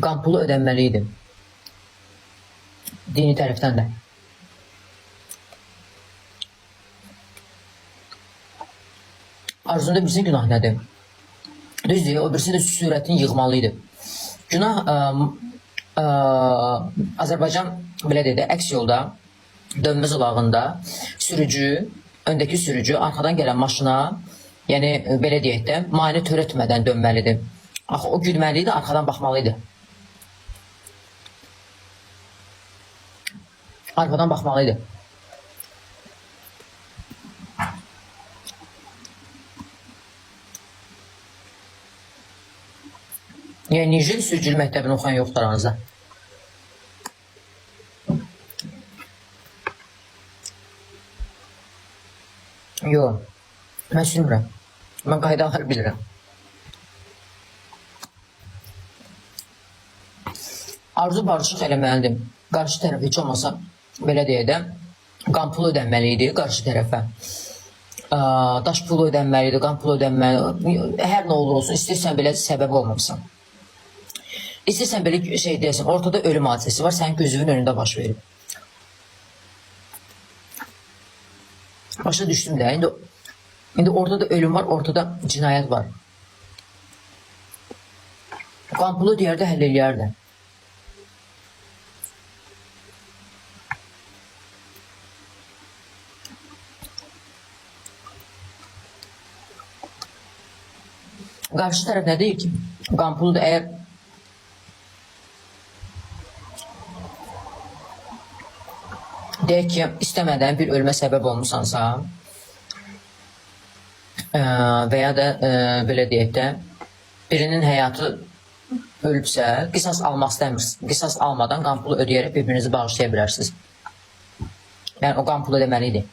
qan pulu ödənməli idi. Dini tərəfdən də. Arzunda birisi günah nədir? Düzdür, o birisi də sürətini yığmalıydı. Günah Azərbaycan belə dedi, əks yolda dönmə zolağında öndəki sürücü arxadan gələn maşına, yəni belə deyək də, mane törətmədən dönməlidir. Axı o gülməliydi, arxadan baxmalıydı. Arxadan baxmalıydı. Yəni Nijil sürücülük məktəbini oxuyan yoxdur aranızda. Yox, mən sürmürəm. Mən qaydaları bilirəm. Arzu barışıq eləməlidir. Qarşı tərəf heç olmasa, belə deyək də, qan pulu ödənməli idi qarşı tərəfə. Daş pulu ödənməli idi, qan pulu ödənməli. Hər nə olur olsun, istəyirsən belə səbəb olmamışsan. İstəyirsən belə şey deyəsən, ortada ölüm hadisəsi var, sənin gözünün önündə baş verib. Başa düşdüm də, indi ortada ölüm var, ortada cinayət var. Qan pulu deyərdə həll eləyərdi. Qarşı tərəf nə deyir ki? Qan pulu da əgər deyək ki, istəmədən bir ölmə səbəb olmuşsansa və ya da belə deyək də, birinin həyatı ölübsə, qisas almaq istəmirsiniz. Qisas almadan qan pulu ödəyərək bir-birinizi bağışlaya bilərsiniz. Yəni, o qan pulu deməliydi.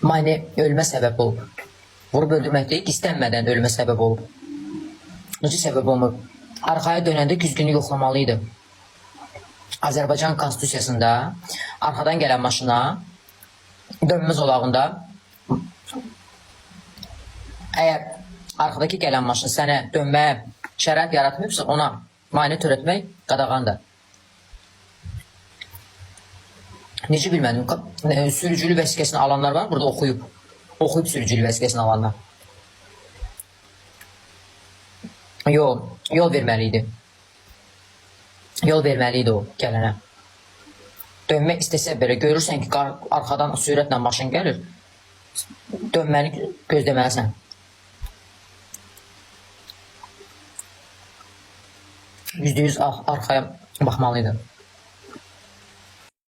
Mane ölmə səbəb olub. Vurub öldürmək deyil, istənmədən ölmə səbəb olub. Necə səbəb olmur? Arxaya dönəndə güzgünü yoxlamalıydı. Azərbaycan konstitusiyasında arxadan gələn maşına dönmə zolağında əgər arxadakı gələn maşın sənə dönməyə şərait yaratmayıbsa, ona mane törətmək qadağandır. Necə bilmədim, sürücülük vəsiqəsini alanlar var, burada oxuyub sürücülük vəsiqəsini alanlar. Yol verməliydi. Yol verməliydi o gələnə. Dönmək istəsə belə, görürsən ki, arxadan sürətlə maşın gəlir, dönməni gözləməlisən. %100 arxaya baxmalıydı.